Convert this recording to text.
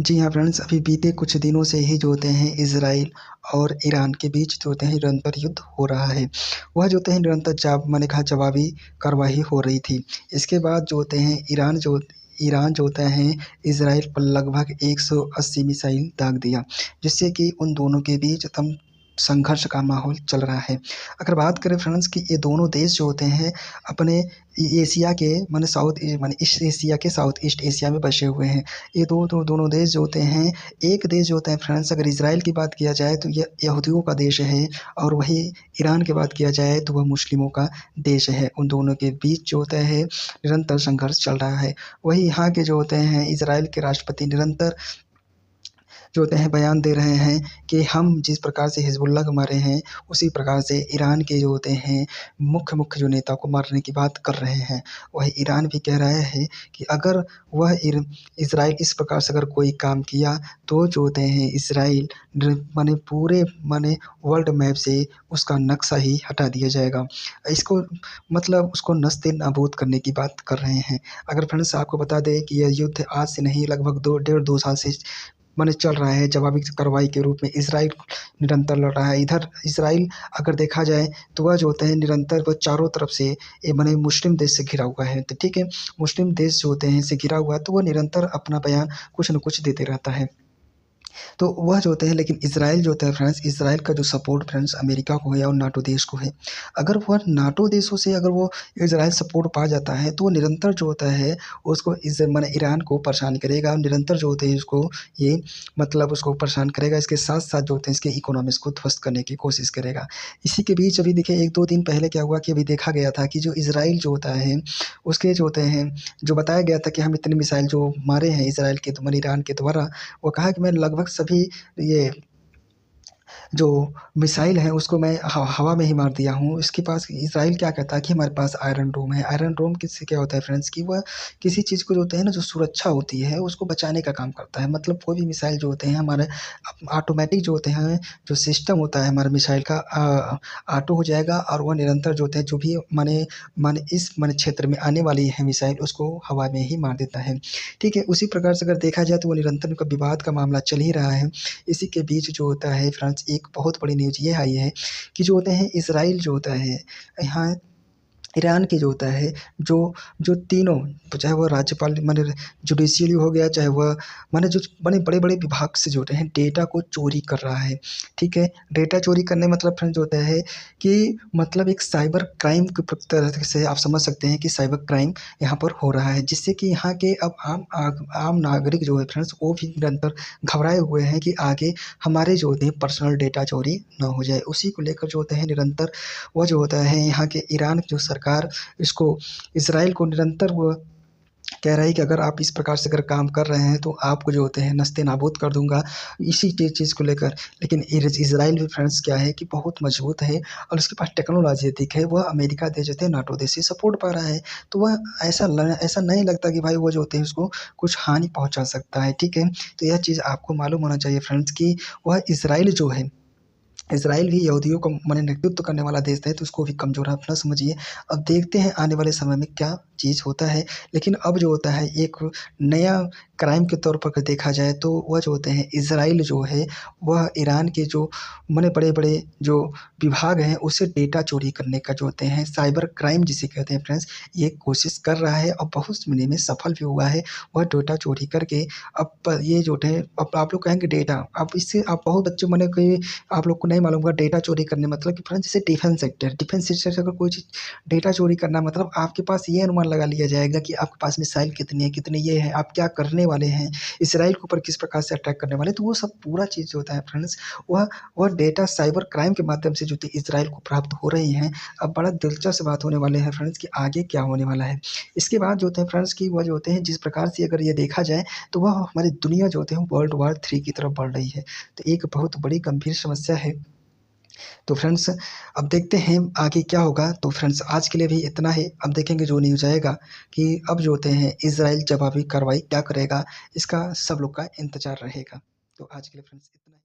जी हाँ फ्रेंड्स, अभी बीते कुछ दिनों से ही जो होते हैं इज़राइल और ईरान के बीच जो होते हैं निरंतर युद्ध हो रहा है। वह जो होते हैं निरंतर मैंने कहा जवाबी कार्रवाई हो रही थी। इसके बाद जो होते हैं ईरान जो होता है इज़राइल पर लगभग 180 मिसाइल दाग दिया, जिससे कि उन दोनों के बीच एकदम संघर्ष का माहौल चल रहा है। अगर बात करें फ्रेंड्स कि ये दोनों देश जो होते हैं अपने एशिया के माने ईस्ट एशिया के साउथ ईस्ट एशिया में बसे हुए हैं। ये दोनों देश जो होते हैं, एक देश जो होता है फ्रेंड्स, अगर इज़राइल की बात किया जाए तो यह यहूदियों का देश है, और वही ईरान की बात किया जाए तो वह मुस्लिमों का देश है। उन दोनों के बीच जो होता है निरंतर संघर्ष चल रहा है। वही यहाँ के जो होते हैं इज़राइल के राष्ट्रपति निरंतर जो होते हैं बयान दे रहे हैं कि हम जिस प्रकार से हिज़्बुल्लाह को मारे हैं, उसी प्रकार से ईरान के जो होते हैं मुख्य जो नेता को मारने की बात कर रहे हैं। वही ईरान भी कह रहा है कि अगर वह इज़राइल इस प्रकार से अगर कोई काम किया तो जो होते हैं इज़राइल माने वर्ल्ड मैप से उसका नक्शा ही हटा दिया जाएगा। इसको मतलब उसको नस्ते-नाबूद करने की बात कर रहे हैं। अगर फ्रेंड्स आपको बता दें कि यह युद्ध आज से नहीं लगभग 2 साल से चल रहा है। जवाबी कार्रवाई के रूप में इज़राइल निरंतर लड़ रहा है। इधर इज़राइल अगर देखा जाए तो वह जो होते हैं निरंतर वह चारों तरफ से मुस्लिम देश से घिरा हुआ है। तो ठीक है, मुस्लिम देश जो होते हैं इससे घिरा हुआ है तो वह निरंतर अपना बयान कुछ न कुछ देते रहता है। तो वह जो होते हैं, लेकिन इज़राइल जो होता है फ्रेंड्स, इज़राइल का जो सपोर्ट फ्रेंड्स अमेरिका को है और नाटो देश को है। अगर वह नाटो देशों से अगर वो इज़राइल सपोर्ट पा जाता है तो वो निरंतर जो होता है उसको ईरान को परेशान करेगा, और निरंतर जो होते हैं उसको ये उसको परेशान करेगा। इसके साथ-साथ जो होते हैं इसके इकोनॉमिक्स को ध्वस्त करने की कोशिश करेगा। इसी के बीच अभी देखिए 1-2 दिन पहले क्या हुआ कि अभी देखा गया था कि जो इज़राइल जो होता है उसके जो होते हैं जो बताया गया था कि हम इतने मिसाइल जो मारे हैं इज़राइल के ईरान के द्वारा, वो कहा कि मैं लगभग सभी ये जो मिसाइल है उसको मैं हवा में ही मार दिया हूँ। इसके पास इज़राइल क्या कहता है कि हमारे पास आयरन डोम है। आयरन डोम किससे क्या होता है फ्रेंड्स कि वह किसी चीज़ को जो होता है ना जो सुरक्षा होती है उसको बचाने का काम करता है। मतलब कोई भी मिसाइल जो होते हैं हमारे ऑटोमेटिक जो होते हैं, जो सिस्टम होता है हमारे मिसाइल का ऑटो हो जाएगा, और वह निरंतर जो होते हैं जो भी माने माने इस माने क्षेत्र में आने वाली है मिसाइल उसको हवा में ही मार देता है। ठीक है, उसी प्रकार से अगर देखा जाए तो वो निरंतर उनका विवाद का मामला चल ही रहा है। इसी के बीच जो होता है फ्रेंड्स एक बहुत बड़ी न्यूज़ ये आई है कि जो होते हैं इज़राइल जो होता है यहाँ ईरान के जो होता है जो तीनों चाहे वह राज्यपाल जुडिशियली हो गया, चाहे वह जो बड़े-बड़े विभाग से जो होते हैं डेटा को चोरी कर रहा है। ठीक है? डेटा चोरी करने मतलब फ्रेंड्स जो होता है कि एक साइबर क्राइम के तरह से आप समझ सकते हैं कि साइबर क्राइम यहाँ पर हो रहा है, जिससे कि यहाँ के अब आम नागरिक जो है फ्रेंड्स वो भी निरंतर घबराए हुए हैं कि आगे हमारे जो होते हैं पर्सनल डेटा चोरी ना हो जाए। उसी को लेकर जो होते हैं निरंतर वो जो होता है यहाँ के ईरान की जो सरकार इसको इज़राइल को निरंतर वो कह रहा है कि अगर आप इस प्रकार से अगर काम कर रहे हैं तो आपको जो होते हैं नस्ते-नाबूद कर दूँगा, इसी चीज़ को लेकर। लेकिन इज़राइल भी फ्रेंड्स क्या है कि बहुत मजबूत है और उसके पास टेक्नोलॉजी अधिक है। वह अमेरिका देश जो थे नाटो देश से सपोर्ट पा रहा है। तो वह ऐसा नहीं लगता कि भाई वो जो होते हैं उसको कुछ हानि पहुँचा सकता है। ठीक है? तो यह चीज़ आपको मालूम होना चाहिए फ्रेंड्स कि वह इज़राइल जो है, इज़राइल भी यहूदियों को नेतृत्व करने वाला देश है, तो उसको भी कमज़ोर आप ना समझिए। अब देखते हैं आने वाले समय में क्या चीज़ होता है। लेकिन अब जो होता है एक नया क्राइम के तौर पर अगर देखा जाए तो वह जो होते हैं इज़राइल जो है वह ईरान के जो बड़े-बड़े जो विभाग हैं उससे डेटा चोरी करने का जो होते हैं साइबर क्राइम जिसे कहते हैं फ्रेंड्स, ये कोशिश कर रहा है और बहुत मिलने में सफल भी हुआ है। वह डेटा चोरी करके अब ये जो है अब आप लोग कहेंगे डेटा, अब इससे आप बहुत बच्चे कि आप लोग को नहीं मालूम होगा डेटा चोरी करने मतलब कि फ्रेंड्स जैसे डिफेंस सेक्टर से अगर कोई चीज़ डेटा चोरी करना मतलब आपके पास ये अनुमान लगा लिया जाएगा कि आपके पास मिसाइल कितनी है, कितने ये है, आप क्या करने वाले हैं, इज़राइल के ऊपर किस प्रकार से अटैक करने वाले हैं। तो वो सब पूरा चीज़ जो होता है फ्रेंड्स वह वह डेटा साइबर क्राइम के माध्यम से जो थी इज़राइल को प्राप्त हो रही हैं। अब बड़ा दिलचस्प बात होने वाले है फ्रेंड्स कि आगे क्या होने वाला है। इसके बाद जो होते हैं फ्रेंड्स कि वह जो होते हैं जिस प्रकार से अगर ये देखा जाए तो वह हमारी दुनिया जो होते हैं वर्ल्ड वॉर 3 की तरफ बढ़ रही है। तो एक बहुत बड़ी गंभीर समस्या है। तो फ्रेंड्स अब देखते हैं आगे क्या होगा। तो फ्रेंड्स आज के लिए भी इतना ही। अब देखेंगे जो न्यूज़ आएगा कि अब जो होते हैं इज़राइल जवाबी कार्रवाई क्या करेगा, इसका सब लोग का इंतज़ार रहेगा। तो आज के लिए फ्रेंड्स इतना ही।